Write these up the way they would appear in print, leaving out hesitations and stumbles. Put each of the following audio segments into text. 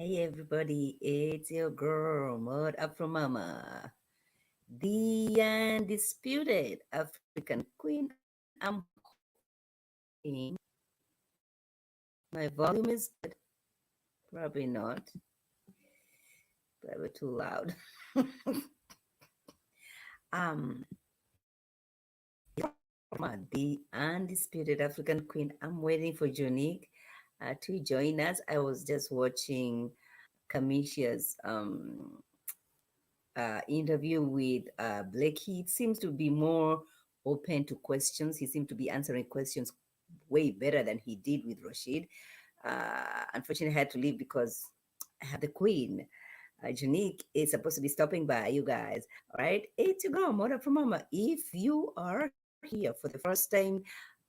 Hey everybody, it's your girl, Mud Up from Mama, the undisputed African queen. I'm hoping my volume is good. Probably not, probably too loud. um, the undisputed African queen. I'm waiting for Jonique to join us. I was just watching Kamisha's interview with Blake. He seems to be more open to questions. He seemed to be answering questions way better than he did with Rashid. Unfortunately, I had to leave because I have the queen. Janique is supposed to be stopping by, you guys. All right, it's your girl, Mother from Mama. If you are here for the first time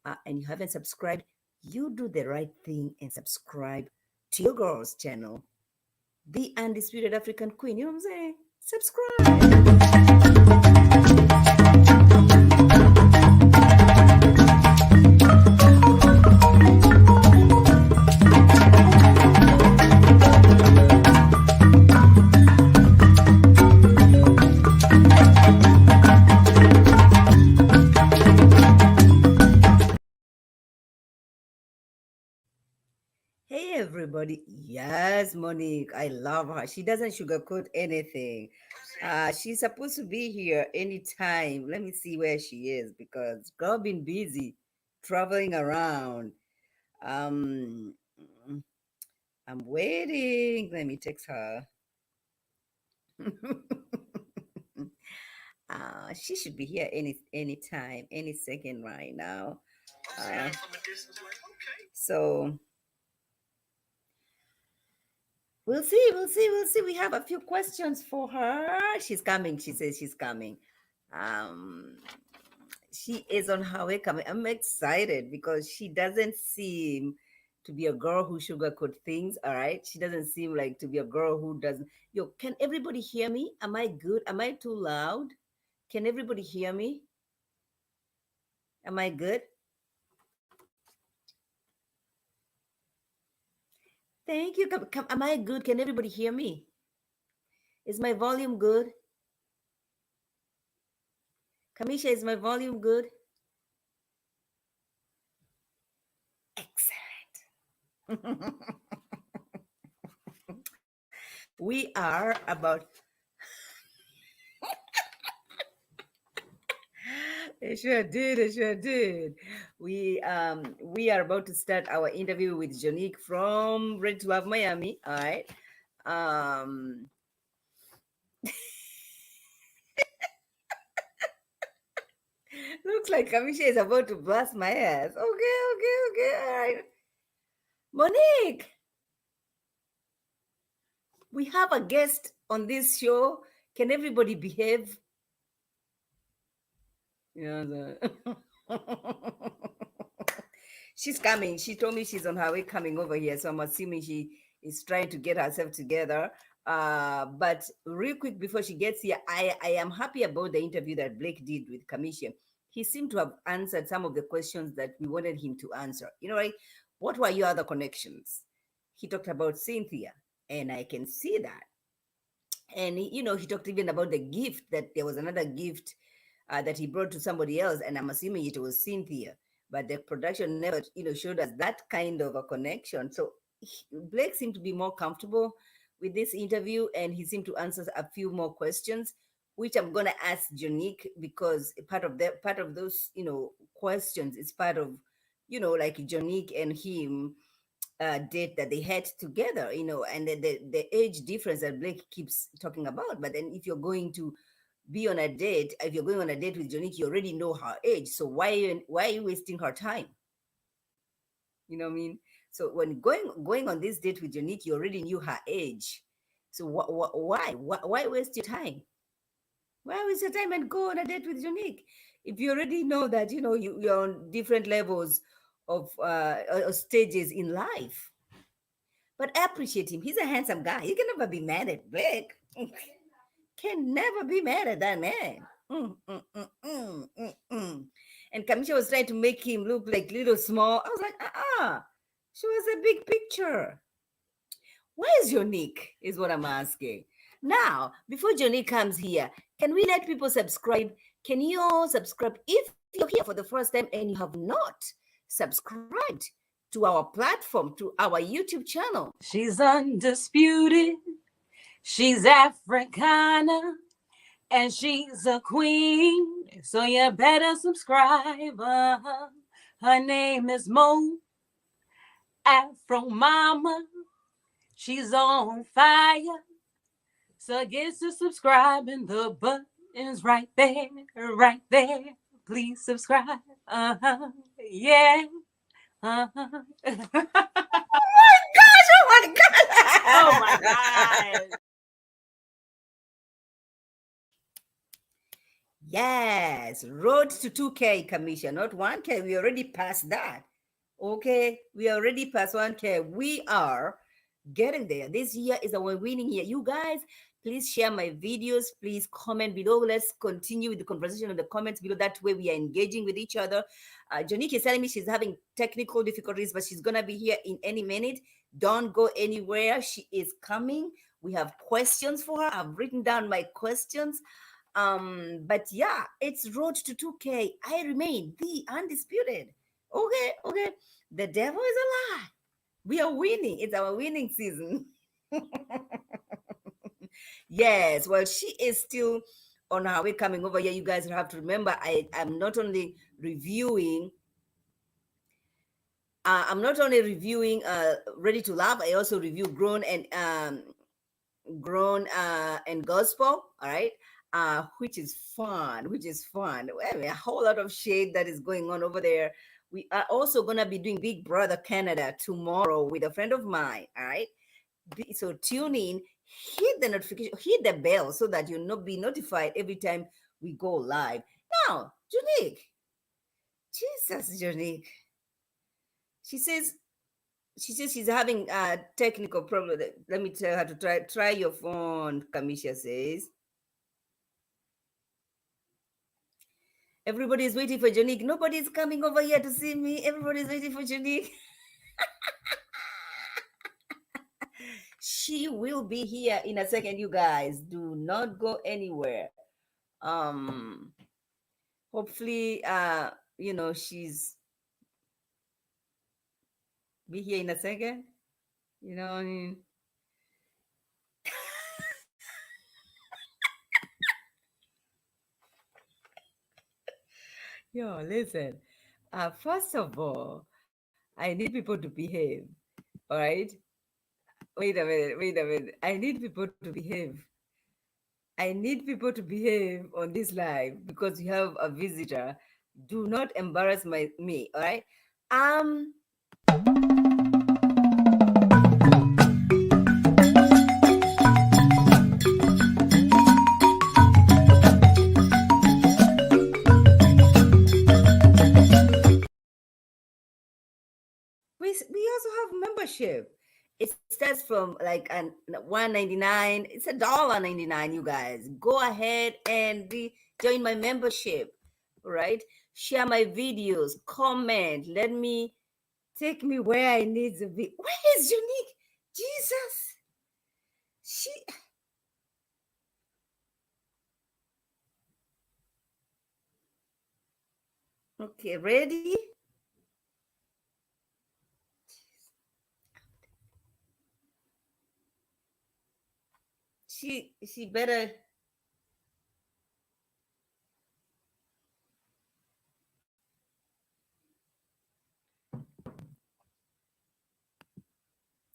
and you haven't subscribed, you do the right thing and subscribe to your girl's channel, the undisputed African queen. You know what I'm saying? Subscribe. Hey everybody. Yes, Monique. I love her. She doesn't sugarcoat anything. She's supposed to be here anytime. Let me see where she is because girl been busy traveling around. Um I'm waiting. Let me text her. She should be here any time, any second right now. Uh, so we'll see. We have a few questions for her. She's coming. She says she's coming. Um, she is on her way coming. I'm excited because she doesn't seem to be a girl who sugarcoat things. All right, she doesn't seem like to be a girl who doesn't. Yo, can everybody hear me? Am I good? Am I too loud? Can everybody hear me? Am I good? Thank you. Am I good? Can everybody hear me? Is my volume good? Kamisha, is my volume good? Excellent. We are about. It sure did. It sure did. We are about to start our interview with Jonique from Red to Love Miami. All right. Um, looks like Kamisha is about to blast my ass. Okay. All right. Monique, we have a guest on this show. Can everybody behave? Yeah. She's coming. She told me she's on her way coming over here. So I'm assuming she is trying to get herself together. But real quick before she gets here, I am happy about the interview that Blake did with Kamisha. He seemed to have answered some of the questions that we wanted him to answer. You know, like, what were your other connections? He talked about Cynthia, and I can see that. And he talked even about the gift, that there was another gift that he brought to somebody else, and I'm assuming it was Cynthia, but the production never showed us that kind of a connection. So Blake seemed to be more comfortable with this interview, and he seemed to answer a few more questions, which I'm going to ask Jonique, because part of those questions is part of like Jonique and him date that they had together, and the age difference that Blake keeps talking about. But then if you're going to be on a date, if you're going on a date with Jonique, you already know her age. So why are you wasting her time? You know what I mean? So when going on this date with Jonique, you already knew her age. So why waste your time? Why waste your time and go on a date with Jonique if you already know that you're on different levels of stages in life? But I appreciate him. He's a handsome guy. You can never be mad at Blake. Can never be mad at that man. And Kamisha was trying to make him look like little small. I was like, Show us a big picture. Where's Jonique? Is what I'm asking. Now, before Jonique comes here, can we let people subscribe? Can you all subscribe if you're here for the first time and you have not subscribed to our platform, to our YouTube channel? She's undisputed. She's Africana. And she's a queen. So you better subscribe. Her name is Mo. Afro Mama. She's on fire. So get to subscribing. The button's right there, right there. Please subscribe. Yeah. Uh-huh. Gosh, oh my God. Oh my God. Yes, road to 2K, Kamisha, not 1K. We already passed that. Okay, we already passed 1K. We are getting there. This year is our winning year. You guys, please share my videos. Please comment below. Let's continue with the conversation in the comments below. That way we are engaging with each other. Jonique is telling me she's having technical difficulties, but she's going to be here in any minute. Don't go anywhere. She is coming. We have questions for her. I've written down my questions. But yeah, it's road to 2K. I remain the undisputed. Okay, okay. The devil is a lie. We are winning. It's our winning season. Yes, well, she is still on her way coming over here. You guys have to remember, I'm not only reviewing. I'm not only reviewing Ready to Love. I also review Grown and Gospel. All right. Which is fun, which is fun. Well, a whole lot of shade that is going on over there. We are also gonna be doing Big Brother Canada tomorrow with a friend of mine. All right. So tune in, hit the notification, hit the bell so that you'll not be notified every time we go live. Now, Jonique, Jesus, Jonique. She says she's having a technical problem. Let me tell her to try your phone. Kamisha says. Everybody's waiting for Jonique. Nobody's coming over here to see me. Everybody's waiting for Jonique. She will be here in a second, you guys. Do not go anywhere. Um, hopefully, she's be here in a second. You know, I mean, yo, listen. First of all, I need people to behave. All right. Wait a minute. Wait a minute. I need people to behave. I need people to behave on this live because you have a visitor. Do not embarrass me. All right. Um. We also have membership. It starts from like an 199. It's $1.99. You guys go ahead and join my membership. Right? Share my videos. Comment. Let me take me where I need to be. Where is Unique? Jesus. She. Okay, ready? She better.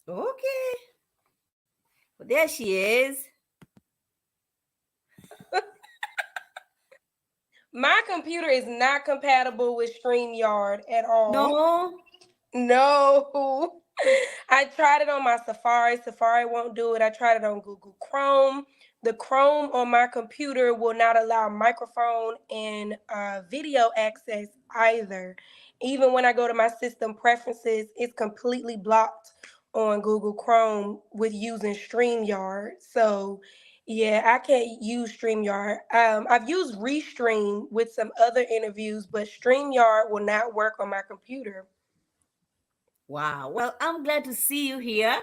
Okay. Well, there she is. My computer is not compatible with StreamYard at all. No. No. I tried it on my Safari. Safari won't do it. I tried it on Google Chrome. The Chrome on my computer will not allow microphone and video access either. Even when I go to my system preferences, it's completely blocked on Google Chrome with using StreamYard. So, yeah, I can't use StreamYard. I've used Restream with some other interviews, but StreamYard will not work on my computer. Wow. Well, I'm glad to see you here.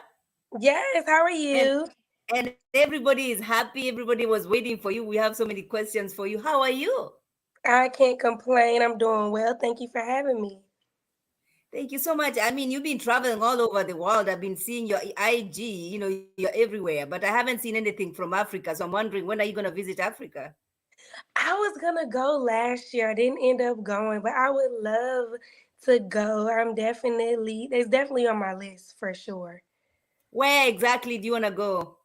Yes, how are And you? and everybody is happy. Everybody was waiting for you. We have so many questions for you. How are you? I can't complain. I'm doing well. Thank you for having me. Thank you so much. I mean, you've been traveling all over the world. I've been seeing your IG, you're everywhere, but I haven't seen anything from Africa. So I'm wondering, when are you going to visit Africa? I was gonna go last year. I didn't end up going, but I would love to go. It's definitely on my list for sure. Where exactly do you want to go?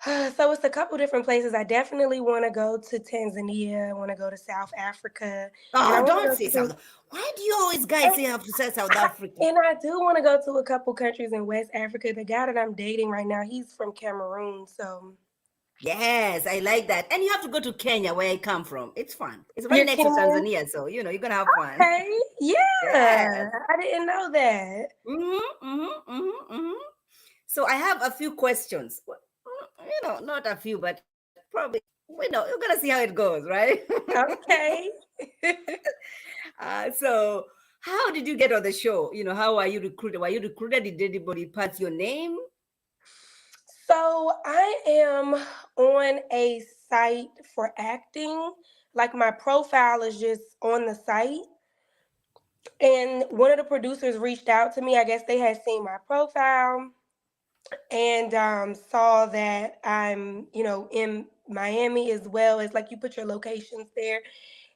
So it's a couple different places. I definitely want to go to Tanzania. I want to go to South Africa, and I Oh, want to don't go say to. South. Why do you always guys And say you have to say South I, Africa? and I do want to go to a couple countries in West Africa. The guy that I'm dating right now, he's from Cameroon, so Yes, I like that. And you have to go to Kenya, where I come from. It's fun. It's right you're next to Kenyan. Tanzania, so you're gonna have fun. Okay, yeah, Yes. I didn't know that. So I have a few questions. Not a few, but probably you're gonna see how it goes, right? Okay. So how did you get on the show? How are you recruited? Were you recruited? Did anybody pass your name? So I am on a site for acting. Like my profile is just on the site. And one of the producers reached out to me. I guess they had seen my profile and saw that I'm, in Miami as well. It's like you put your locations there.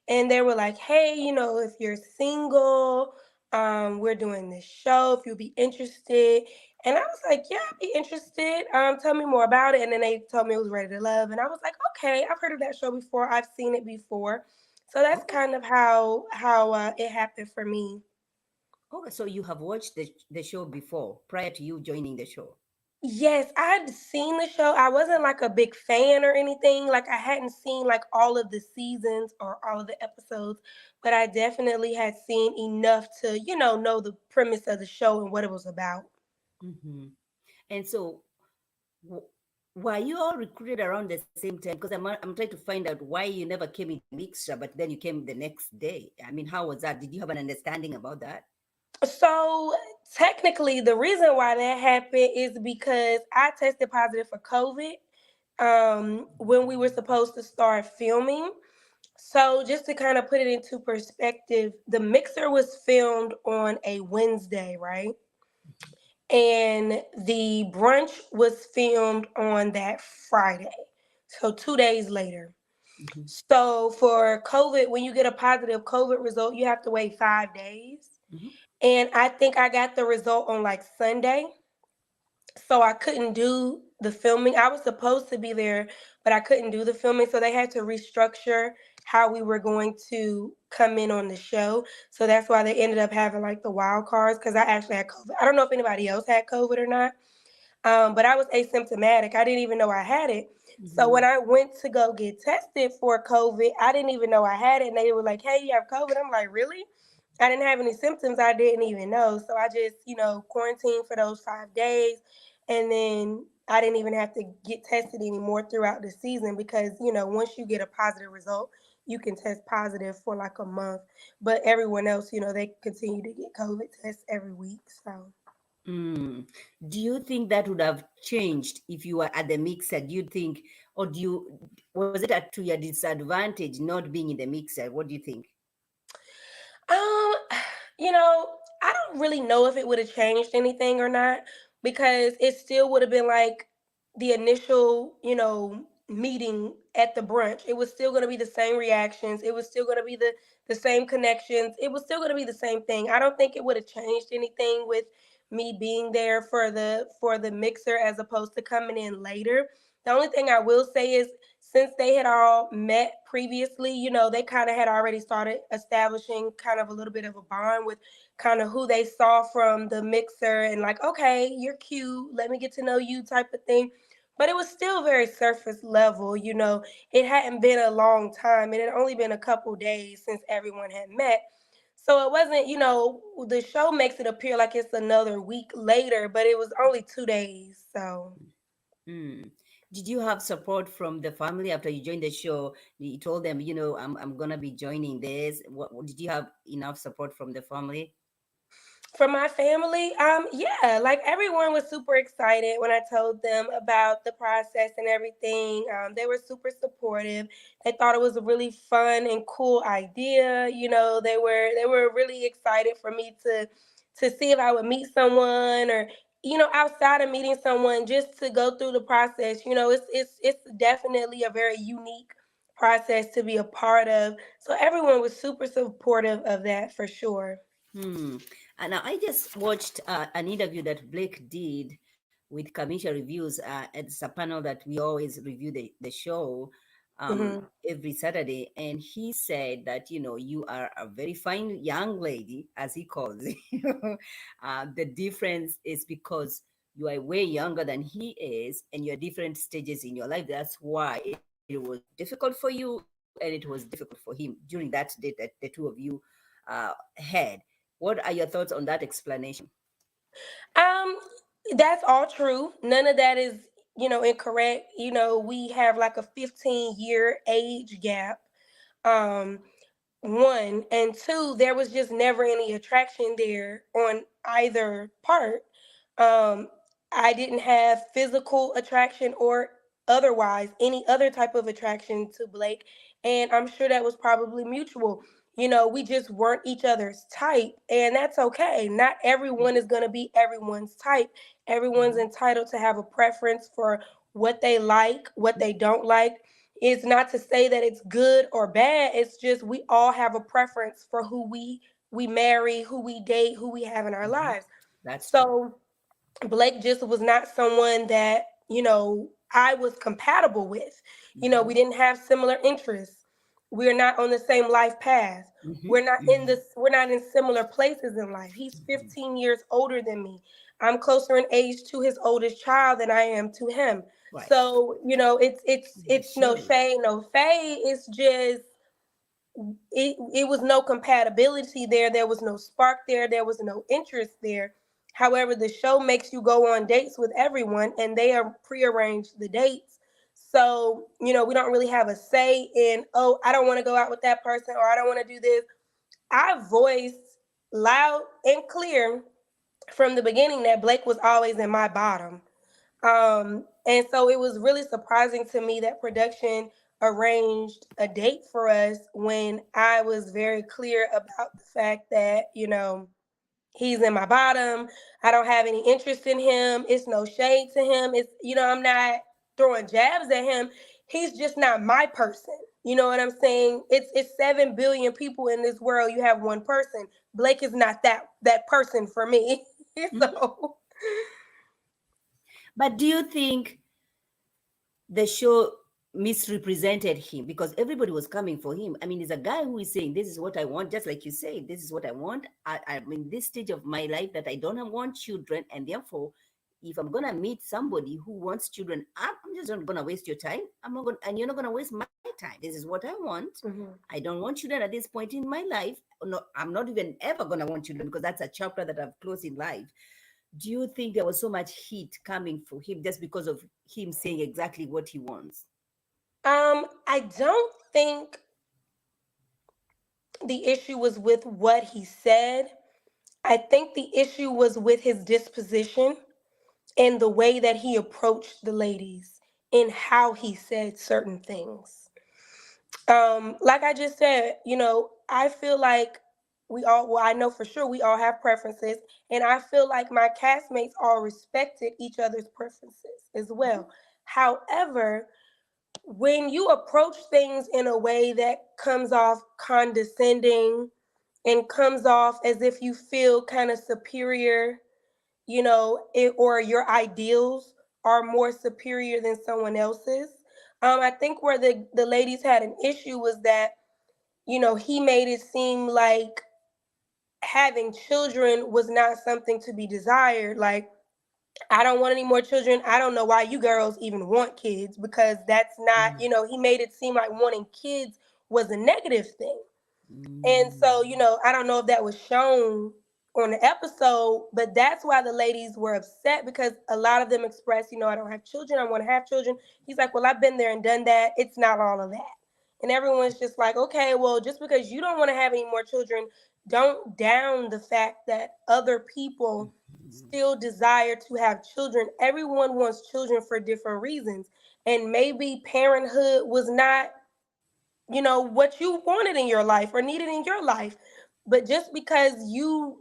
And they were like, hey, if you're single, we're doing this show, if you'll be interested. And I was like, yeah, I'd be interested. Tell me more about it. And then they told me it was Ready to Love. And I was like, okay, I've heard of that show before. I've seen it before. So that's Okay. kind of how it happened for me. Oh, so you have watched the show before, prior to you joining the show. Yes, I'd seen the show. I wasn't like a big fan or anything. Like I hadn't seen like all of the seasons or all of the episodes, but I definitely had seen enough to, know the premise of the show and what it was about. Hmm. And so, w- were you all recruited around the same time? Because I'm trying to find out why you never came in the mixture, but then you came the next day. I mean, how was that? Did you have an understanding about that? So technically, the reason why that happened is because I tested positive for COVID when we were supposed to start filming. So just to kind of put it into perspective, the mixer was filmed on a Wednesday, right? And the brunch was filmed on that Friday. So 2 days later. Hmm. So for COVID, when you get a positive COVID result, you have to wait 5 days. Hmm. And I think I got the result on like Sunday. So I couldn't do the filming. I was supposed to be there, but I couldn't do the filming. So they had to restructure how we were going to come in on the show. So that's why they ended up having like the wild cards because I actually had COVID. I don't know if anybody else had COVID or not, but I was asymptomatic. I didn't even know I had it. So when Hmm. I went to go get tested for COVID, I didn't even know I had it. And they were like, hey, you have COVID. I'm like, really? I didn't have any symptoms. I didn't even know. So I just, quarantined for those 5 days. And then I didn't even have to get tested anymore throughout the season because, once you get a positive result, you can test positive for like a month. But everyone else, they continue to get COVID tests every week. So. Mm. Do you think that would have changed if you were at the mixer? Do you think, or was it to your disadvantage not being in the mixer? What do you think? Um, I don't really know if it would have changed anything or not because it still would have been like the initial, meeting at the brunch. It was still going to be the same reactions. It was still going to be the same connections. It was still going to be the same thing. I don't think it would have changed anything with me being there for the mixer as opposed to coming in later. The only thing I will say is since they had all met previously, they kind of had already started establishing kind of a little bit of a bond with kind of who they saw from the mixer and like, okay, you're cute, let me get to know you type of thing. But it was still very surface level, It hadn't been a long time. It had only been a couple days since everyone had met. So it wasn't, the show makes it appear like it's another week later, but it was only 2 days. So Mm. Did you have support from the family after you joined the show? You told them, I'm gonna be joining this. What did you have enough support from the family? For my family, yeah, like everyone was super excited when I told them about the process and everything. They were super supportive. They thought it was a really fun and cool idea. You know, they were really excited for me to see if I would meet someone or outside of meeting someone just to go through the process. You know, it's definitely a very unique process to be a part of. So everyone was super supportive of that for sure. Hmm. And I just watched an interview that Blake did with Kamisha Reviews. It's a panel that we always review the show Hmm. every Saturday. And he said that, you are a very fine young lady, as he calls it. The difference is because you are way younger than he is, and you're different stages in your life. That's why it was difficult for you, and it was difficult for him during that date that the two of you had. What are your thoughts on that explanation? Um, that's all true. None of that is, incorrect. We have like a 15-year age gap. Um, one and two, there was just never any attraction there on either part. um I didn't have physical attraction or otherwise any other type of attraction to Blake, and I'm sure that was probably mutual. We just weren't each other's type, and that's okay. Not everyone is going to be everyone's type. Everyone's Mhm. entitled to have a preference for what they like, what they don't like. It's not to say that it's good or bad. It's just we all have a preference for who we marry, who we date, who we have in our Mhm. lives. That's true. So Blake just was not someone that, I was compatible with. We Mhm. didn't have similar interests. We're not on the same life path. Mhm. We're not in similar places in life. He's Mhm. 15 years older than me. I'm closer in age to his oldest child than I am to him. Right. So, it's no Shade. shade, no fade. It's just it was no compatibility there. There was no spark there. There was no interest there. However, the show makes you go on dates with everyone, and they are prearranged the dates. So, we don't really have a say in, oh, I don't want to go out with that person, or I don't want to do this. I voiced loud and clear from the beginning that Blake was always in my bottom. And so it was really surprising to me that production arranged a date for us when I was very clear about the fact that, he's in my bottom. I don't have any interest in him. It's no shade to him. I'm not throwing jabs at him. He's just not my person. You know what I'm saying? It's 7 billion people in this world. You have one person. Blake is not that person for me. Mhm. So But do you think the show misrepresented him because everybody was coming for him? I mean, he's a guy who is saying, "This is what I want," just like you say, "This is what I want. I'm in this stage of my life that I don't want children, and therefore, if I'm gonna meet somebody who wants children, I'm just not gonna waste your time. I'm not gonna, and you're not gonna waste my time. This is what I want. mhm. I don't want children at this point in my life. No, I'm not even ever gonna want children because that's a chapter that I've closed in life." Do you think there was so much heat coming for him just because of him saying exactly what he wants? I don't think the issue was with what he said. I think the issue was with his disposition and the way that he approached the ladies and how he said certain things. Like I just said, I feel like well, I know for sure we all have preferences, and I feel like my castmates all respected each other's preferences as Mhm. well. However, when you approach things in a way that comes off condescending and comes off as if you feel kind of superior, or your ideals are more superior than someone else's. I think where the ladies had an issue was that, he made it seem like having children was not something to be desired. Like, I don't want any more children. I don't know why you girls even want kids, because that's not, Mm. he made it seem like wanting kids was a negative thing. And Mm. so, I don't know if that was shown on the episode, but that's why the ladies were upset, because a lot of them expressed, I don't have children. I want to have children. He's like, well, I've been there and done that. It's not all of that. And everyone's just like, okay, well, just because you don't want to have any more children, don't down the fact that other people still desire to have children. Everyone wants children for different reasons. And maybe parenthood was not, what you wanted in your life or needed in your life. But just because you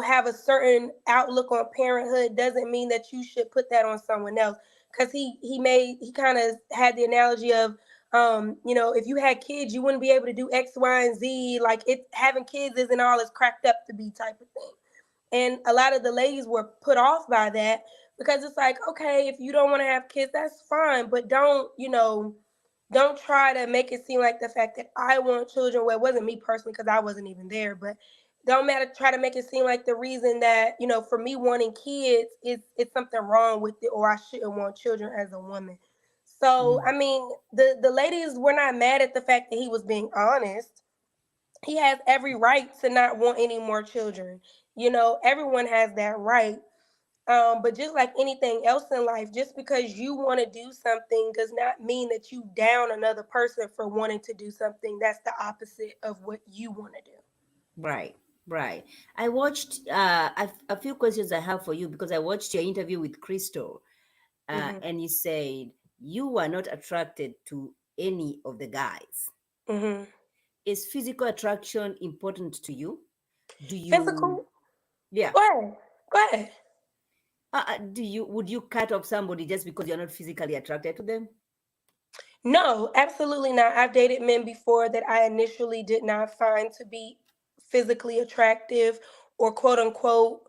have a certain outlook on parenthood doesn't mean that you should put that on someone else. Because he kind of had the analogy of, if you had kids, you wouldn't be able to do X, Y, and Z. Like, it having kids isn't all it's cracked up to be, type of thing. And a lot of the ladies were put off by that, because it's like, okay, if you don't want to have kids, that's fine, but don't try to make it seem like the fact that I want children, well, it wasn't me personally because I wasn't even there, but don't matter, try to make it seem like the reason that, for me wanting kids is it's something wrong with it, or I shouldn't want children as a woman. So, Mm. I mean, the ladies were not mad at the fact that he was being honest. He has every right to not want any more children. Everyone has that right. But just like anything else in life, just because you want to do something does not mean that you down another person for wanting to do something that's the opposite of what you want to do. Right, right. I watched a few questions I have for you because I watched your interview with Crystal, Hmm. and you said you were not attracted to any of the guys. Hmm. Is physical attraction important to you? Do you, Physical? yeah, Go ahead. Go ahead. do you, would you cut off somebody just because you're not physically attracted to them? No, absolutely not. I've dated men before that I initially did not find to be physically attractive, or quote unquote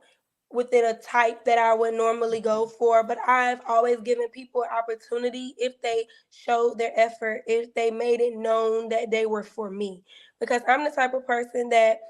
within a type that I would normally go for. But I've always given people an opportunity if they showed their effort, if they made it known that they were for me. Because I'm the type of person that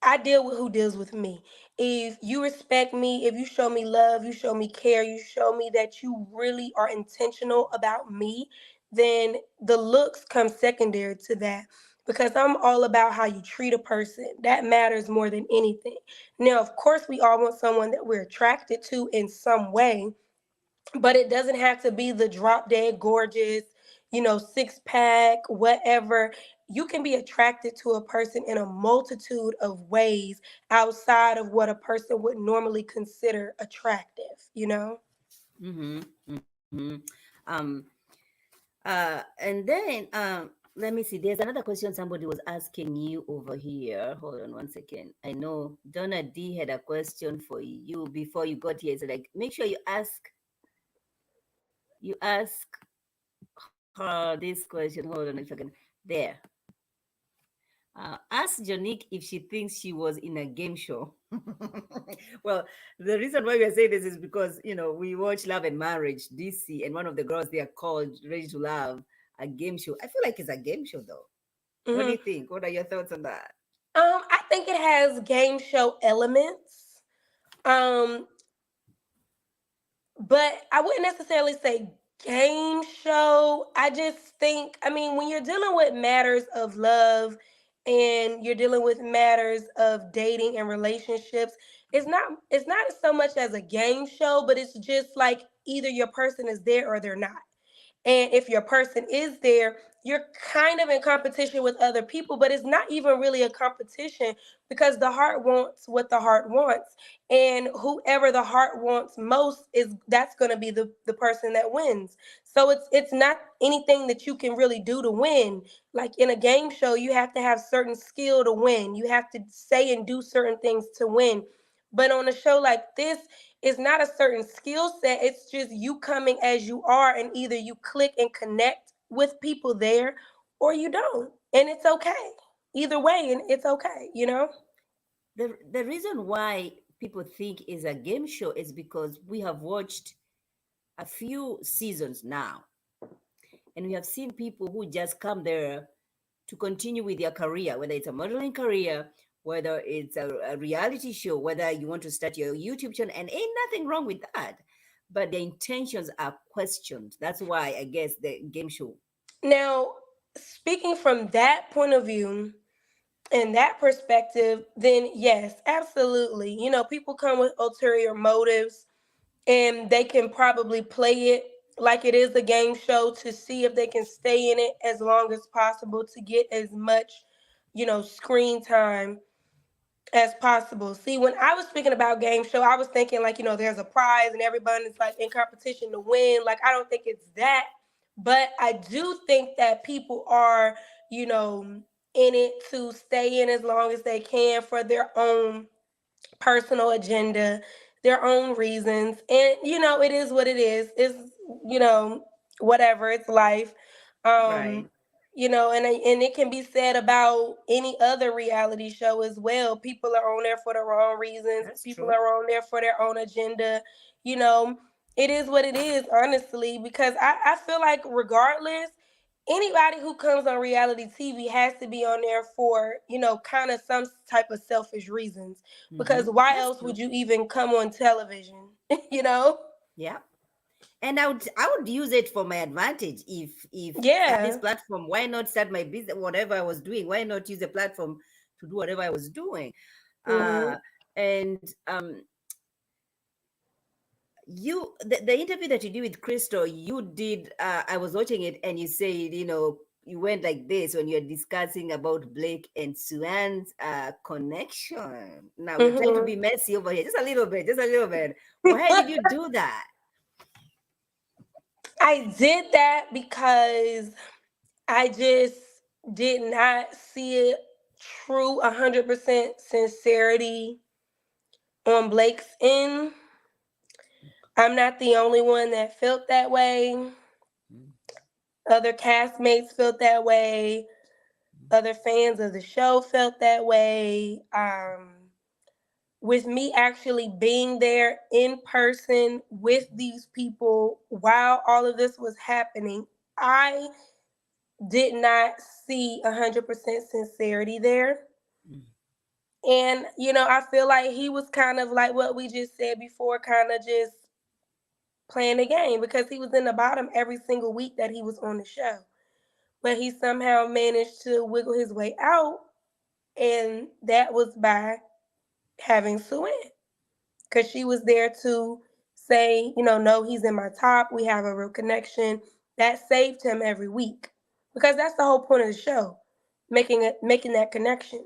I deal with who deals with me. If you respect me, if you show me love, you show me care, you show me that you really are intentional about me, then the looks come secondary to that. Because I'm all about how you treat a person. That matters more than anything. Now, of course, we all want someone that we're attracted to in some way, but it doesn't have to be the drop dead gorgeous, six pack, whatever. You can be attracted to a person in a multitude of ways outside of what a person would normally consider attractive. Mm-hmm. Mm-hmm. Um, and then let me see. There's another question somebody was asking you over here. Hold on one second. I know Donna D had a question for you before you got here. It's like, make sure you ask her this question. Hold on if I can. There. Ask Jonique if she thinks she was in a game show. Well, the reason why we are saying this is because we watch Love and Marriage DC, and one of the girls they are called Ready to Love, a game show. I feel like it's a game show though. What do Hmm. you think? What are your thoughts on that? I think it has game show elements. Um, but I wouldn't necessarily say game show. I just think, I mean, when you're dealing with matters of love and you're dealing with matters of dating and relationships, it's not so much as a game show, but it's just like either your person is there or they're not. And if your person is there, you're kind of in competition with other people, but it's not even really a competition, because the heart wants what the heart wants. And whoever the heart wants most, is that's going to be the person that wins. So it's not anything that you can really do to win. Like in a game show, you have to have certain skill to win. You have to say and do certain things to win. But on a show like this, it's not a certain skill set. It's just you coming as you are, and either you click and connect with people there or you don't. And it's okay. Either way, and it's okay. The reason why people think is a game show is because we have watched a few seasons now, and we have seen people who just come there to continue with their career, whether it's a modeling career, whether it's a reality show, whether you want to start your YouTube channel, and ain't nothing wrong with that. But the intentions are questioned. That's why I guess the game show. Now, speaking from that point of view and that perspective, then yes, absolutely. People come with ulterior motives, and they can probably play it like it is a game show to see if they can stay in it as long as possible to get as much, screen time as possible. See, when I was speaking about game show, I was thinking like, there's a prize and everybody's like in competition to win. Like, I don't think it's that. But I do think that people are, in it to stay in as long as they can for their own personal agenda, their own reasons. And it is what it is. It's, you know, whatever, it's life. Um Right. and it can be said about any other reality show as well. People are on there for the wrong reasons. That's People true. are on there for their own agenda. You know, it is what it is, honestly, because I feel like regardless, anybody who comes on reality TV has to be on there for, kind of some type of selfish reasons. Because why That's else would true. you even come on television? you know? Yeah. And I would use it for my advantage. If I have this Yeah. platform, why not start my business, whatever I was doing? Why not use the platform to do whatever I was doing? Hmm. Uh, and the interview that you did with Crystal, you did. I was watching it, and you said, you went like this when you're discussing about Blake and Suan's connection. Now we're trying to Hmm. be messy over here, just a little bit, just a little bit. Why did you do that? I did that because I just did not see a true 100% sincerity on Blake's end. I'm not the only one that felt that way. Other castmates felt that way. Other fans of the show felt that way. With me actually being there in person with these people while all of this was happening, I did not see 100% sincerity there. And, I feel like he was kind of like what we just said before, kind of just playing the game because he was in the bottom every single week that he was on the show. But he somehow managed to wiggle his way out, and that was by having Sue in. Because she was there to say, no, he's in my top. We have a real connection. That saved him every week. Because that's the whole point of the show, making that connection.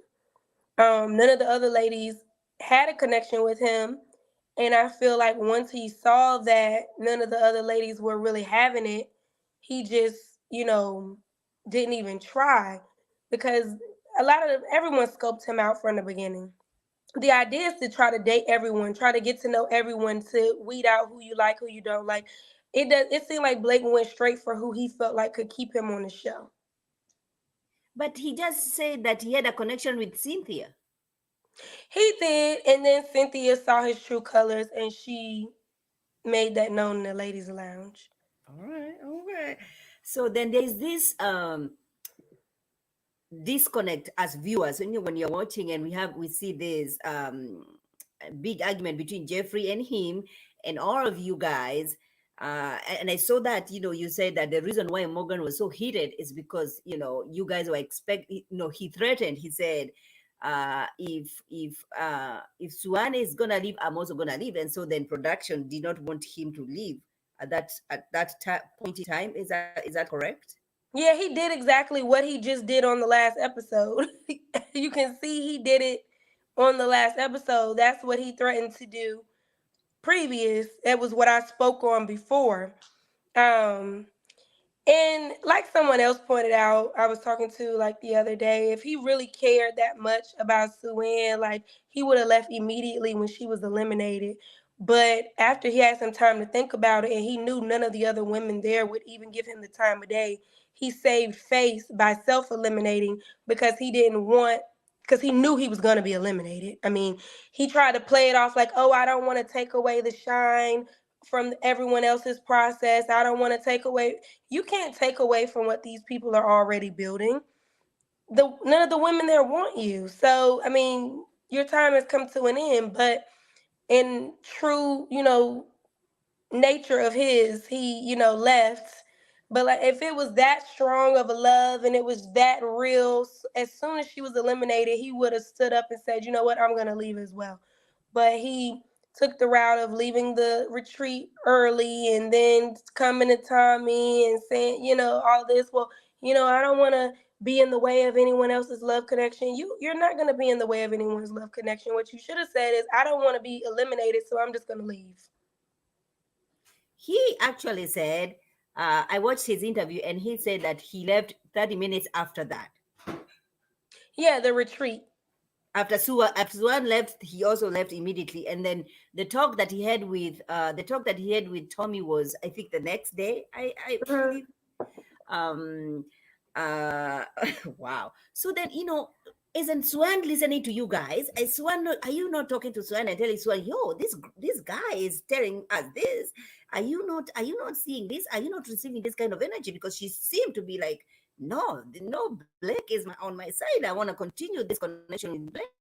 None of the other ladies had a connection with him. And I feel like once he saw that none of the other ladies were really having it, he just, didn't even try because everyone scoped him out from the beginning. The idea is to try to date everyone, try to get to know everyone, to weed out who you like, who you don't like. It seemed like Blake went straight for who he felt like could keep him on the show. But he just said that he had a connection with Cynthia. He did, and then Cynthia saw his true colors and she made that known in the ladies' lounge. All right, all right. So then there is this disconnect as viewers when you're watching, and we see this big argument between Jeffrey and him and all of you guys. And I saw that you said that the reason why Morgan was so heated is because you guys were he threatened. He said, if Suane is gonna leave, I'm also gonna leave. And so then production did not want him to leave at that point in time. Is that correct? Yeah, he did exactly what he just did on the last episode. You can see he did it on the last episode. That's what he threatened to do previous. That was what I spoke on before. Um, And like someone else pointed out, I was talking to like the other day, if he really cared that much about Sue, like he would have left immediately when she was eliminated. But after he had some time to think about it and he knew none of the other women there would even give him the time of day, he saved face by self-eliminating because he didn't want because he knew he was going to be eliminated. I mean, he tried to play it off like, "Oh, I don't want to take away the shine from everyone else's process. I don't want to take away." You can't take away from what these people are already building. None of the women there want you. So, I mean, your time has come to an end, but in true, nature of his, he, left. But like if it was that strong of a love and it was that real, as soon as she was eliminated, he would have stood up and said, "You know what? I'm going to leave as well." But he took the route of leaving the retreat early and then coming to Tommy and saying, all this. Well, I don't want to be in the way of anyone else's love connection. You're not going to be in the way of anyone's love connection. What you should have said is, I don't want to be eliminated, so I'm just going to leave. He actually said, I watched his interview and he said that he left 30 minutes after that. Yeah, the retreat. After Suan left, he also left immediately. And then the talk that he had with Tommy was, I think, the next day. I Mhm. believe. Um, uh, wow. So then, isn't Swan listening to you guys? Are you not talking to Swan and telling Swan, yo, this guy is telling us this? Are you not seeing this? Are you not receiving this kind of energy? Because she seemed to be like, no, Blake is on my side. I want to continue this connection with Blake.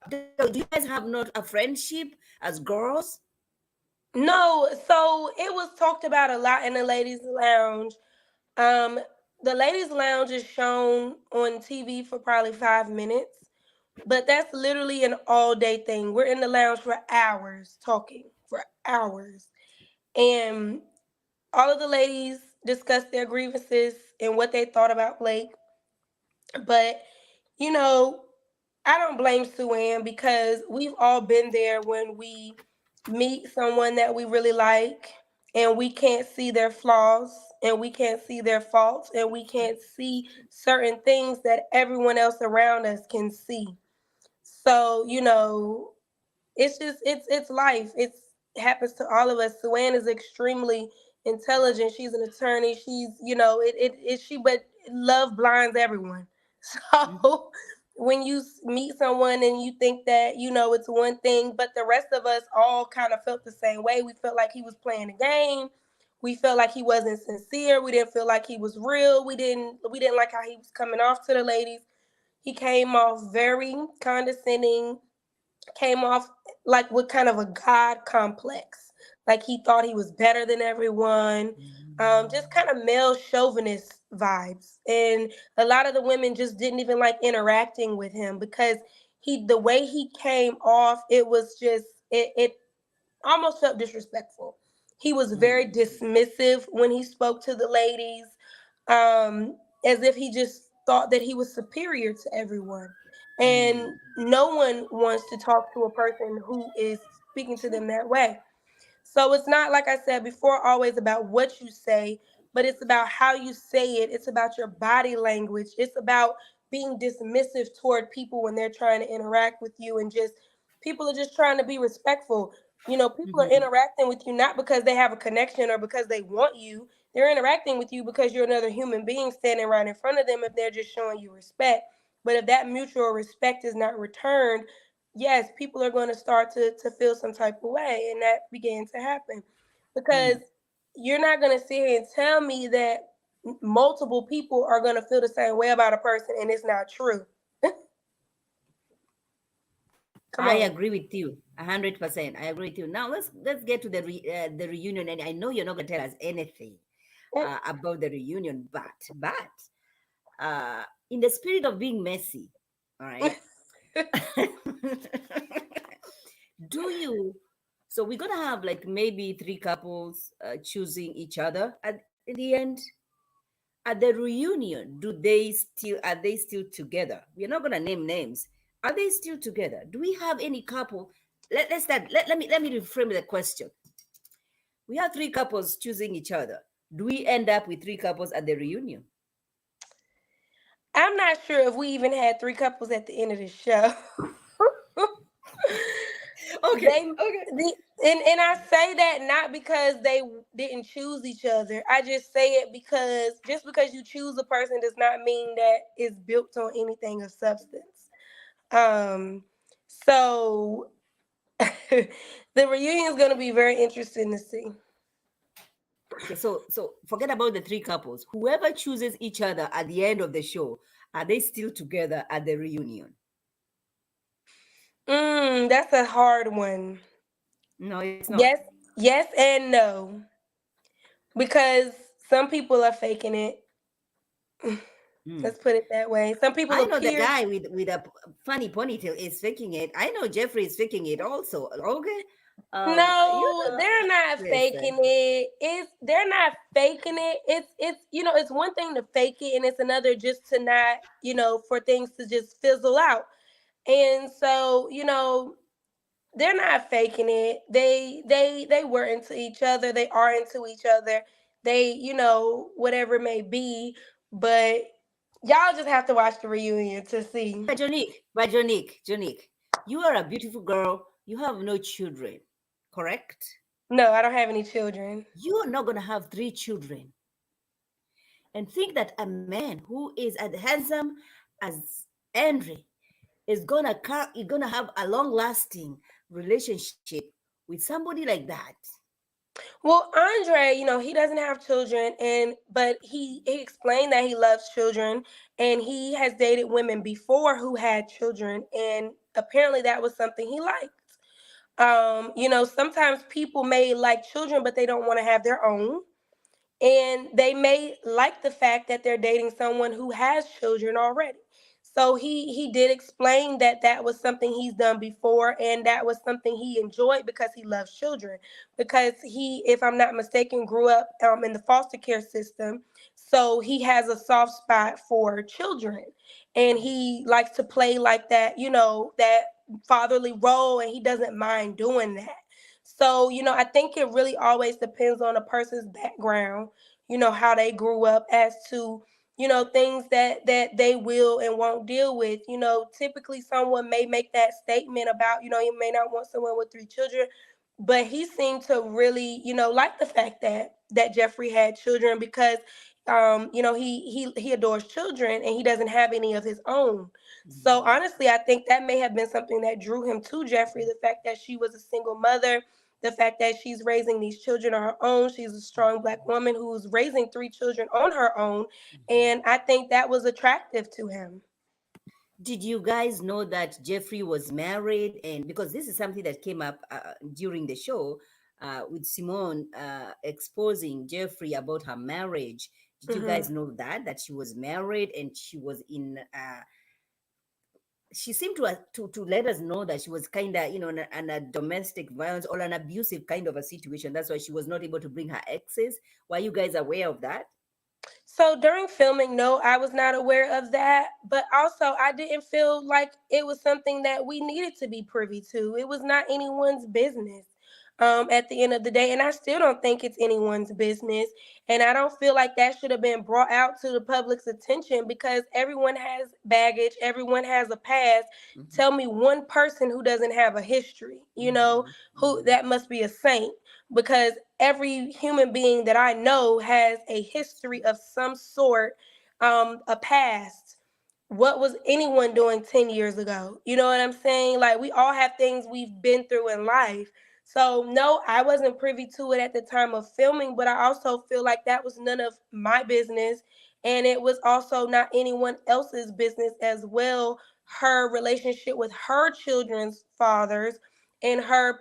Do you guys have not a friendship as girls? No, so it was talked about a lot in the ladies' lounge. Um, the ladies' lounge is shown on TV for probably 5 minutes, but that's literally an all-day thing. We're in the lounge for hours talking, for hours. And all of the ladies discussed their grievances and what they thought about Blake. But, you know, I don't blame Sue Ann because we've all been there when we meet someone that we really like and we can't see their flaws and we can't see their faults and we can't see certain things that everyone else around us can see. So, it's life. It happens to all of us. Suan is extremely intelligent. She's an attorney. She's, she, but love blinds everyone. Mhm. So when you meet someone and you think that, it's one thing, but the rest of us all kind of felt the same way. We felt like he was playing a game. We felt like he wasn't sincere. We didn't feel like he was real. We didn't like how he was coming off to the ladies. He came off very condescending, came off like with kind of a god complex, like he thought he was better than everyone. Just kind of male chauvinist vibes, and a lot of the women just didn't even like interacting with him because the way he came off, it was just it almost felt disrespectful. He was very Mm, dismissive when he spoke to the ladies, as if he just thought that he was superior to everyone. And mm, no one wants to talk to a person who is speaking to them that way. So it's not, like I said before, always about what you say, but it's about how you say it. It's about your body language. It's about being dismissive toward people when they're trying to interact with you, and just people are just trying to be respectful. People are mhm, interacting with you not because they have a connection or because they want you. They're interacting with you because you're another human being standing right in front of them if they're just showing you respect. But if that mutual respect is not returned, yes, people are going to start to feel some type of way, and that began to happen because mm. you're not going to sit here and tell me that multiple people are going to feel the same way about a person and it's not true. Come I on. agree with you 100%. I agree with you. Now let's get to the reunion, and I know you're not going to tell us anything about the reunion, but in the spirit of being messy, all right. Do you? So we're gonna have like maybe three couples choosing each other at in the end. At the reunion, are they still together? We're not gonna name names. Are they still together? Do we have any couple? Let's start. Let me reframe the question. We have three couples choosing each other. Do we end up with three couples at the reunion? I'm not sure if we even had three couples at the end of the show. Okay, they okay. and I say that not because they didn't choose each other. I just say it because just because you choose a person does not mean that it's built on anything of substance. So the reunion is going to be very interesting to see. Okay, so forget about the three couples. Whoever chooses each other at the end of the show, are they still together at the reunion? That's a hard one. No, it's not. Yes, yes, and no, because some people are faking it. Hmm. Let's put it that way. Some people I know the appear. guy with a funny ponytail is faking it. I know Jeffrey is faking it also. Okay. You No, know, they're not listen. faking it. They're not faking it. It's it's one thing to fake it, and it's another just to not, for things to just fizzle out. And so, they're not faking it. They were into each other. They are into each other. They, whatever it may be, but y'all just have to watch the reunion to see. But Jonique, you are a beautiful girl. You have no children, correct? No, I don't have any children. You are not gonna have three children, and think that a man who is as handsome as Andre is gonna have a long-lasting relationship with somebody like that. Well, Andre, he doesn't have children, and but he explained that he loves children, and he has dated women before who had children, and apparently that was something he liked. Sometimes people may like children, but they don't want to have their own, and they may like the fact that they're dating someone who has children already. So he did explain that that was something he's done before, and that was something he enjoyed because he loves children. Because he, if I'm not mistaken, grew up in the foster care system, so he has a soft spot for children, and he likes to play like that, that fatherly role, and he doesn't mind doing that. So, I think it really always depends on a person's background, how they grew up, as to, things that they will and won't deal with. Typically someone may make that statement about, you may not want someone with three children, but he seemed to really, like the fact that Jeffrey had children, because he adores children, and he doesn't have any of his own. So Mhm. honestly, I think that may have been something that drew him to Jeffrey, the fact that she was a single mother, the fact that she's raising these children on her own. She's a strong Black woman who's raising three children on her own. Mhm. And I think that was attractive to him. Did you guys know that Jeffrey was married? And because this is something that came up during the show with Simone exposing Jeffrey about her marriage. Did you Hmm. guys know that she was married and she was in? She seemed to let us know that she was kind of in a domestic violence or an abusive kind of a situation. That's why she was not able to bring her exes. Were you guys aware of that? So during filming, no, I was not aware of that. But also, I didn't feel like it was something that we needed to be privy to. It was not anyone's business, at the end of the day. And I still don't think it's anyone's business. And I don't feel like that should have been brought out to the public's attention, because everyone has baggage, everyone has a past. Hmm. Tell me one person who doesn't have a history, Hmm. who Hmm. that must be a saint, because every human being that I know has a history of some sort, a past. What was anyone doing 10 years ago? You know what I'm saying? Like, we all have things we've been through in life. So, no, I wasn't privy to it at the time of filming, but I also feel like that was none of my business. And it was also not anyone else's business as well. Her relationship with her children's fathers, in her,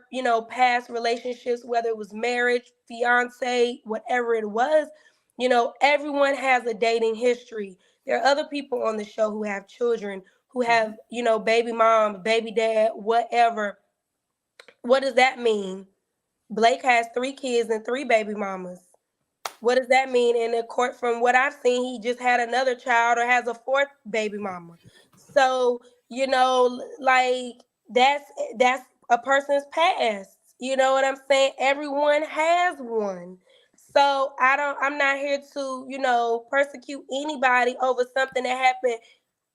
past relationships, whether it was marriage, fiance, whatever it was, everyone has a dating history. There are other people on the show who have children, who have, Hmm. baby mom, baby dad, whatever. What does that mean? Blake has three kids and three baby mamas. What does that mean? In the court, from what I've seen, he just had another child, or has a fourth baby mama. So, like, that's a person's past. You know what I'm saying? Everyone has one. So I'm not here to, persecute anybody over something that happened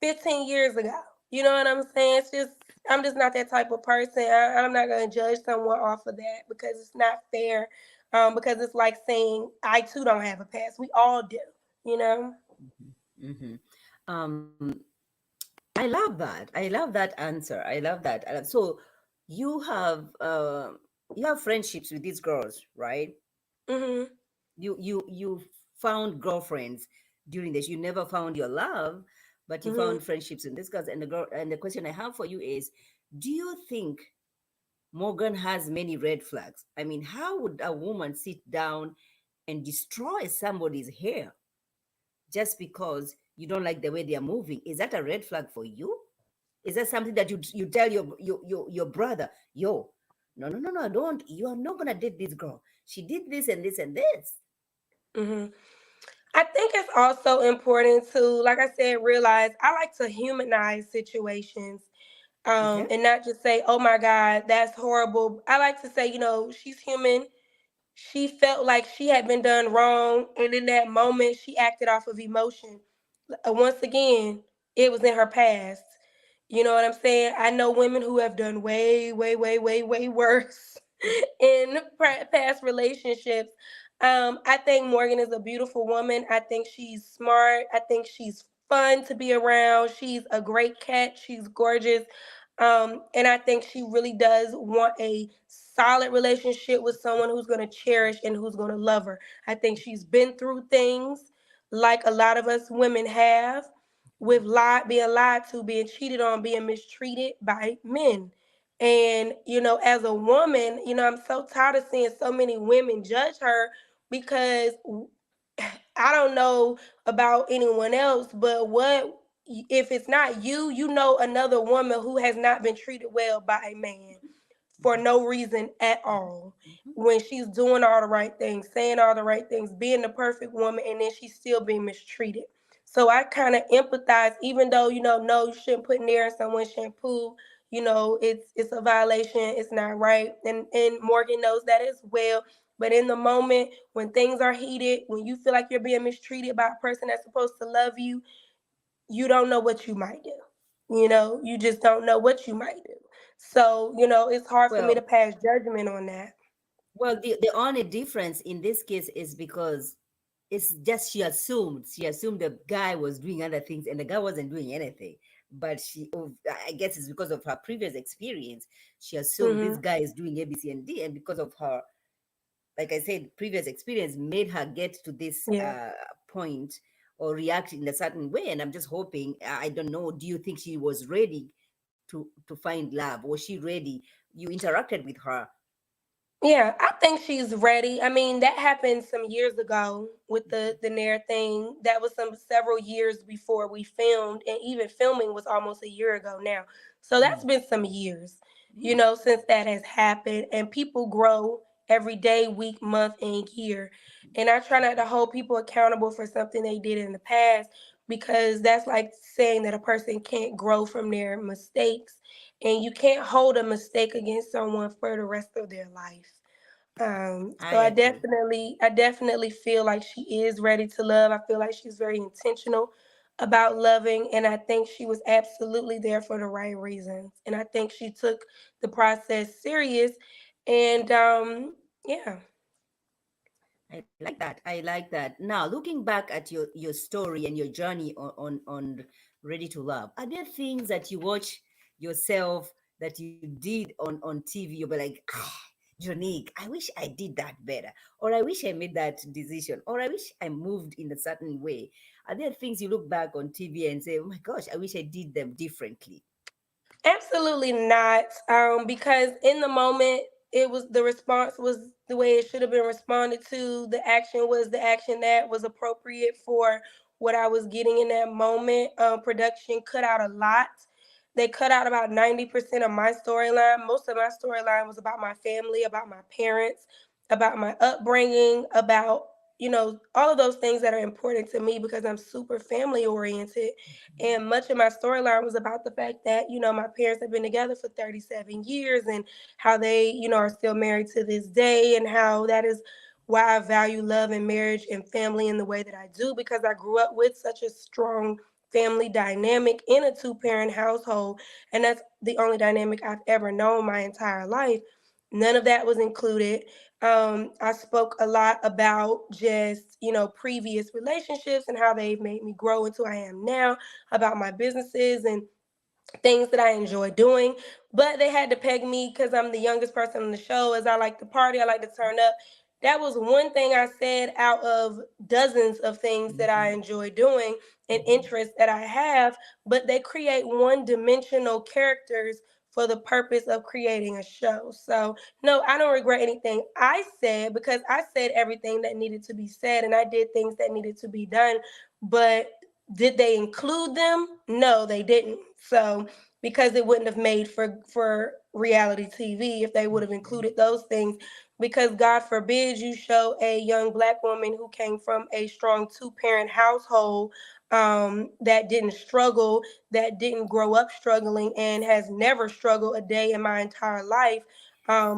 15 years ago. You know what I'm saying? It's just, I'm just not that type of person. I'm not going to judge someone off of that, because it's not fair. Because it's like saying I too don't have a past. We all do, you know? Hmm. Um, I love that. I love that answer. I love that. So you have uh, you have friendships with these girls, right? Hmm. You found girlfriends during this. You never found your love, but you Hmm. found friendships in this girls. And the question I have for you is, do you think Morgan has many red flags? I mean, how would a woman sit down and destroy somebody's hair just because you don't like the way they are moving? Is that a red flag for you? Is that something that you tell your brother, yo? no, no, no, no, don't. You are not gonna date this girl. She did this and this and this. Hmm. I think it's also important to, like I said, realize I like to humanize situations, Okay. and not just say, "Oh my God, that's horrible." I like to say, she's human. She felt like she had been done wrong, and in that moment, she acted off of emotion. Once again, it was in her past. You know what I'm saying? I know women who have done way, way, way, way, way worse in past relationships. I think Morgan is a beautiful woman. I think she's smart. I think she's fun to be around. She's a great cat. She's gorgeous. And I think she really does want a solid relationship with someone who's going to cherish and who's going to love her. I think she's been through things like a lot of us women have, with being lied to, being cheated on, being mistreated by men. And, as a woman, I'm so tired of seeing so many women judge her because I don't know about anyone else, but what if it's not you, another woman who has not been treated well by a man for no reason at all, Mhm. when she's doing all the right things, saying all the right things, being the perfect woman, and then she's still being mistreated. So I kind of empathize, even though, no, you shouldn't put nair in someone's shampoo. It's a violation. It's not right, and Morgan knows that as well. But in the moment, when things are heated, when you feel like you're being mistreated by a person that's supposed to love you, you don't know what you might do. You just don't know what you might do. So, it's hard for me to Well, pass judgment on that. well, the only difference in this case is because it's just she assumed the guy was doing other things and the guy wasn't doing anything. But I guess it's because of her previous experience. She assumed this Hmm. guy is doing A, B, C, and D, and because of her, like I said, previous experience made her get to this Yeah. point or react in a certain way. And I'm just hoping, I don't know, do you think she was ready to find love? Was she ready? You interacted with her. Yeah, I think she's ready. I mean, that happened some years ago with the Nair thing. That was some several years before we filmed, and even filming was almost a year ago now. So that's Mm. been some years, Yeah. since that has happened. And people grow every day, week, month, and year. And I try not to hold people accountable for something they did in the past, because that's like saying that a person can't grow from their mistakes, and you can't hold a mistake against someone for the rest of their life. So I I agree. definitely, I definitely feel like she is ready to love. I feel like she's very intentional about loving, and I think she was absolutely there for the right reasons. And I think she took the process serious. And yeah. I like that. I like that. Now, looking back at your story and your journey on Ready to Love, are there things that you watch yourself that you did on TV? You'll be like, Jonique, I wish I did that better, or I wish I made that decision, or I wish I moved in a certain way. Are there things you look back on TV and say, oh my gosh, I wish I did them differently? Absolutely not. Because in the moment, the response was the way it should have been responded to. The action was the action that was appropriate for what I was getting in that moment. Production cut out a lot. They cut out about 90% of my storyline. Most of my storyline was about my family, about my parents, about my upbringing, about all of those things that are important to me, because I'm super family oriented. And much of my storyline was about the fact that, my parents have been together for 37 years, and how they, are still married to this day, and how that is why I value love and marriage and family in the way that I do, because I grew up with such a strong family dynamic in a two-parent household. And that's the only dynamic I've ever known my entire life. None of that was included. I spoke a lot about just, previous relationships and how they've made me grow into who I am now, about my businesses and things that I enjoy doing. But they had to peg me because I'm the youngest person on the show. As I like to party, I like to turn up. That was one thing I said out of dozens of things that I Mhm. enjoy doing and Mhm. interests that I have. But they create one dimensional characters for the purpose of creating a show. So, no, I don't regret anything I said, because I said everything that needed to be said, and I did things that needed to be done. But did they include them? No, they didn't. So because it wouldn't have made for reality TV if they would have included those things. Because God forbid you show a young black woman who came from a strong two-parent household, that didn't struggle, that didn't grow up struggling, and has never struggled a day in my entire life,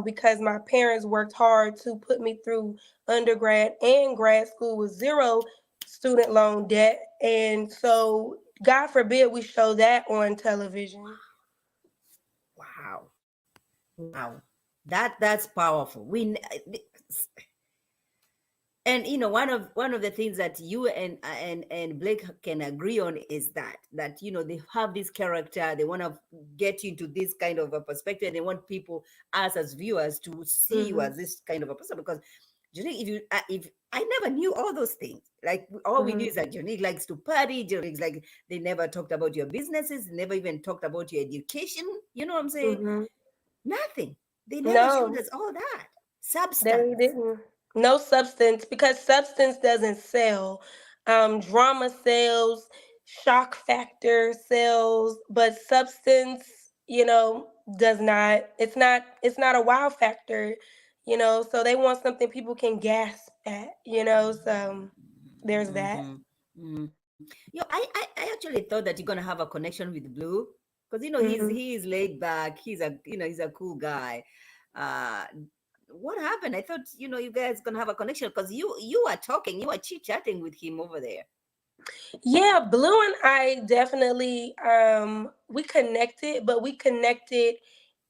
because my parents worked hard to put me through undergrad and grad school with zero student loan debt. And so, God forbid we show that on television. Wow. Wow. That's powerful. And one of the things that you and Blake can agree on is that they have this character. They want to get you into this kind of a perspective. They want people, us as viewers, to see you Mm-hmm. as this kind of a person. Because Jonique, if I never knew all those things. Like, all we knew Mm-hmm. is that Jonique likes to party. Jonique's like, they never talked about your businesses. They never even talked about your education. You know what I'm saying? Mm-hmm. Nothing. They never showed No, us all that they substance. didn't. No substance, because substance doesn't sell. Drama sells, shock factor sells, but substance, does not. It's not a wow factor, So they want something people can gasp at. So there's that. Mm-hmm. I actually thought that you're gonna have a connection with Blue, because Hmm. he is laid back. He's a cool guy. Uh, what happened? I thought you guys gonna have a connection, because you were chit chatting with him over there. Yeah, Blue and I definitely we connected, but we connected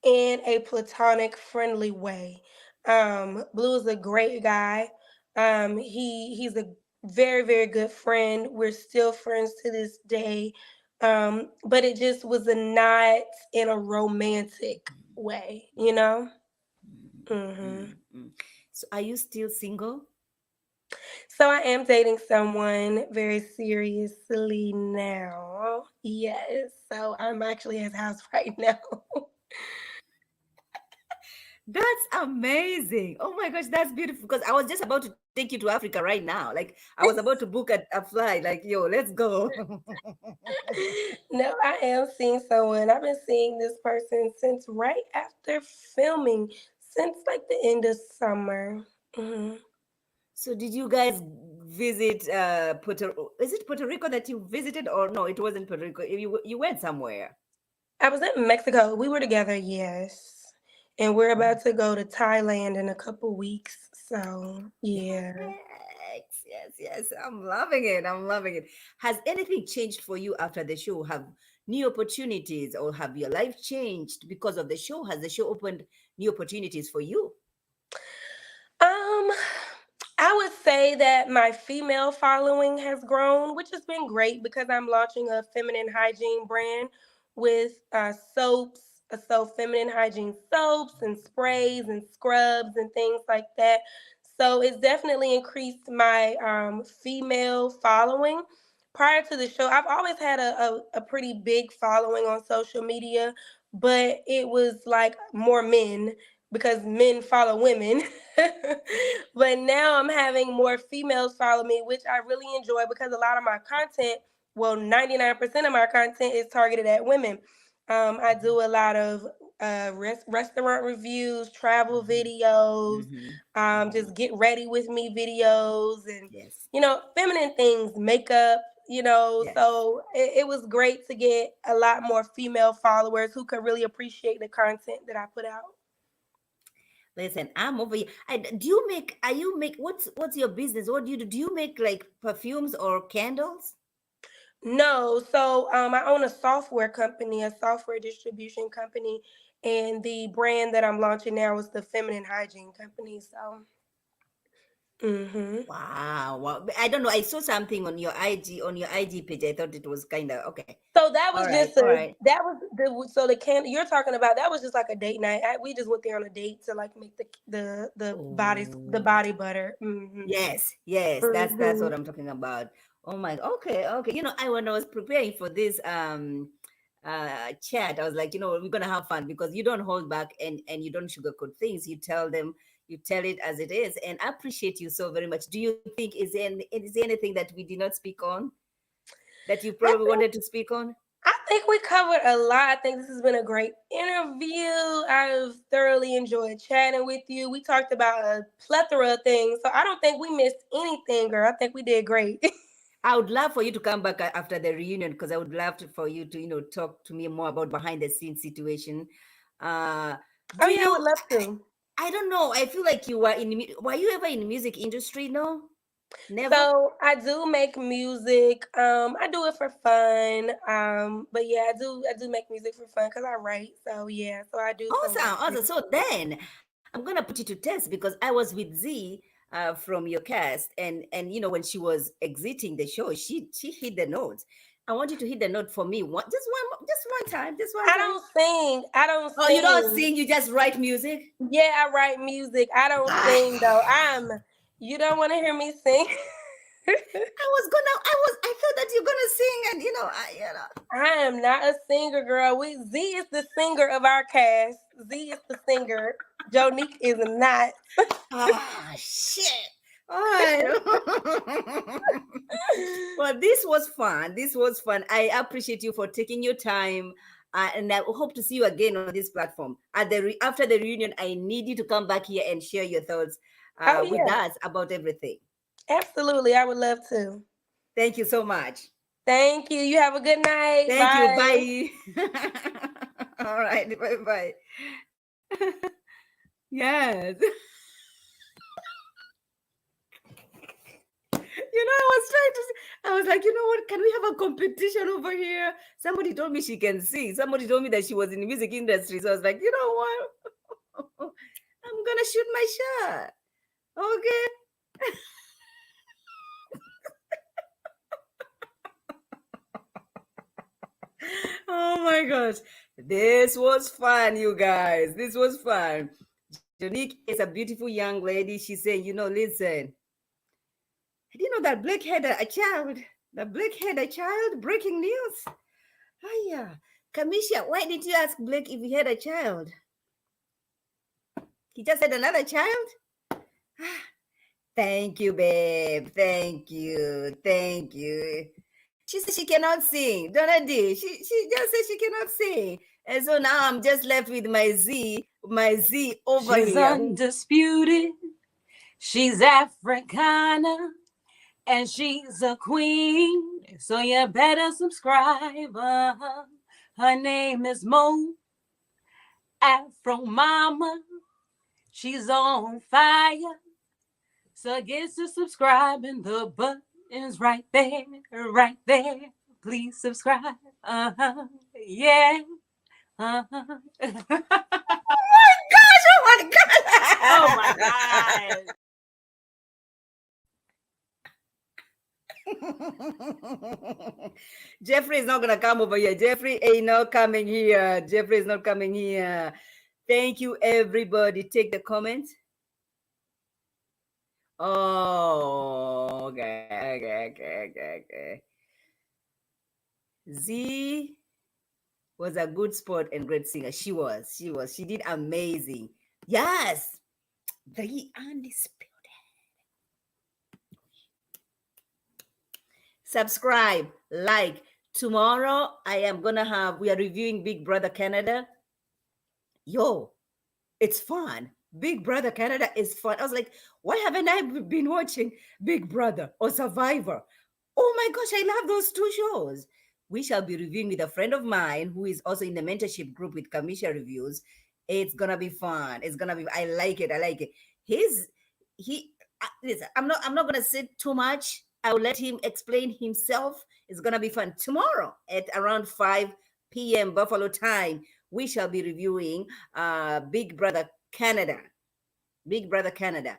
in a platonic friendly way. Blue is a great guy. He's a very, very good friend. We're still friends to this day. But it just was a not in a romantic way. Hmm. Mm. So, are you still single? So I am dating someone very seriously now. Yes. So I'm actually at his house right now. That's amazing. Oh my gosh, that's beautiful. Because I was just about to take you to Africa right now. Like, I was about to book a flight. Like, yo, let's go. No, I am seeing someone. I've been seeing this person since right after filming, since like the end of summer. Hmm. So, did you guys visit Puerto? Is it Puerto Rico that you visited, or no? It wasn't Puerto Rico. You went somewhere. I was in Mexico. We were together, yes. And we're Oh, about to go to Thailand in a couple weeks. So, yeah. yes. I'm loving it. I'm loving it. Has anything changed for you after the show? Have new opportunities, or have your life changed because of the show? Has the show opened new opportunities for you? Um, I would say that my female following has grown, which has been great because I'm launching a feminine hygiene brand with soaps, so feminine hygiene soaps and sprays and scrubs and things like that. So it's definitely increased my female following. Prior to the show, I've always had a pretty big following on social media, but it was like more men because men follow women. But now I'm having more females follow me, which I really enjoy because a lot of my content, well, 99% of my content is targeted at women. I do a lot of restaurant reviews, travel Mm-hmm. videos, Mm-hmm. just get ready with me videos, and Yes. feminine things, makeup. Yes. So it was great to get a lot more female followers who could really appreciate the content that I put out. Listen, I'm over here. Do you make? Are you make? What's your business? What do you do? Do you make like perfumes or candles? No, so I own a software company, a software distribution company, and the brand that I'm launching now is the feminine hygiene company. So, hmm Wow, wow. I don't know. I saw something on your IG page. I thought it was kind of okay. so that All was right, just all a right. that was the so the can you're talking about that was just like a date night. We just went there on a date to like make the Oh, body butter. yes. That's Hmm. what I'm talking about. Oh my. Okay. When I was preparing for this chat, I was like, we're gonna have fun, because you don't hold back, and you don't sugarcoat things. You tell it as it is, and I appreciate you so very much. Do you think is there anything that we did not speak on? that you I probably think wanted to speak on? I think we covered a lot. I think this has been a great interview. I've thoroughly enjoyed chatting with you. We talked about a plethora of things, so I don't think we missed anything, girl. I think we did great. I would love for you to come back after the reunion because I would love for you to, talk to me more about behind the scenes situation. Uh, Oh do yeah, I would you? love to. I don't know. I feel like you were were you ever in the music industry? No, never. So I do make music. I do it for fun. But yeah, I do make music for fun because I write. So yeah, so I do some Awesome, writing. awesome. So then I'm gonna put you to test because I was with Z from your cast, and when she was exiting the show, she hit the notes. I want you to hit the note for me. Just one I time. don't sing. I don't Oh, you don't sing. sing, you just write music? Yeah, I write music. I don't sing though. Ah, You don't want to hear me sing. I thought that you're gonna sing, and I am not a singer, girl. Z is the singer of our cast. Z is the singer. Jonique is not. ah, shit. All right. Well, this was fun. This was fun. I appreciate you for taking your time. And I hope to see you again on this platform. After the reunion, I need you to come back here and share your thoughts Oh with yeah, us about everything. absolutely. I would love to. Thank you so much. Thank you. You have a good night. Thank you. Bye. Bye. All right. Bye bye. Yes. I was like, you know what? Can we have a competition over here? Somebody told me she can sing. Somebody told me that she was in the music industry. So I was like, you know what? I'm gonna shoot my shot. Okay. Oh my gosh. This was fun, you guys. This was fun. Jonique is a beautiful young lady. She's saying, listen, I didn't know that Blake had a child. That Blake had a child. Breaking news. Oh yeah. Kamisha, why did you ask Blake if he had a child? He just had another child? Thank you, babe. Thank you. Thank you. She said she cannot sing. Donna D. She just said she cannot sing. And so now I'm just left with my Z over She's here. undisputed. She's Africana. And she's a queen. So you better subscribe. Her name is Mo. Afro Mama. She's on fire. So get to subscribing. The button's right there, right there. Please subscribe. Yeah. Oh my gosh! Oh my god! Oh my god! Jeffrey is not gonna come over here. Jeffrey ain't not coming here. Jeffrey is not coming here. Thank you, everybody. Take the comments. Oh, okay. Z was a good sport and great singer. She was. She did amazing. Yes. The undisputed. Subscribe, like. Tomorrow, we are reviewing Big Brother Canada. Yo, it's fun. Big Brother Canada is fun. I was like, why haven't I been watching Big Brother or Survivor? Oh my gosh, I love those two shows. We shall be reviewing with a friend of mine who is also in the mentorship group with Kamisha Reviews. It's gonna be fun. It's gonna be. I like it. I like it. Listen, I'm not gonna say too much. I will let him explain himself. It's gonna be fun. Tomorrow at around 5 p.m. Buffalo time, we shall be reviewing Big Brother Canada. Big Brother Canada.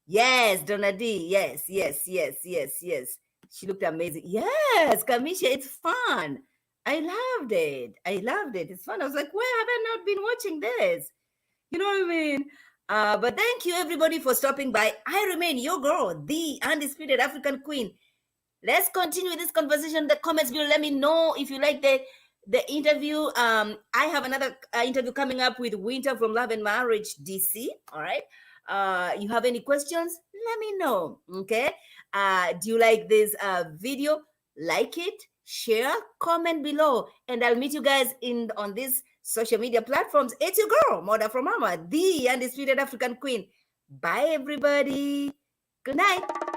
Yes, Donna D. Yes. She looked amazing. Yes, Kamisha, it's fun. I loved it. It's fun. I was like, why have I not been watching this? You know what I mean? But thank you everybody for stopping by. I remain your girl, the undisputed African queen. Let's continue this conversation in the comments below. Let me know if you like the interview. I have another interview coming up with Winter from Love and Marriage DC. All right. You have any questions? Let me know. Okay. Do you like this video? like it, share, comment below, and I'll meet you guys in on these social media platforms. It's your girl, Mother from Mama, the undisputed African queen. Bye, everybody. Good night.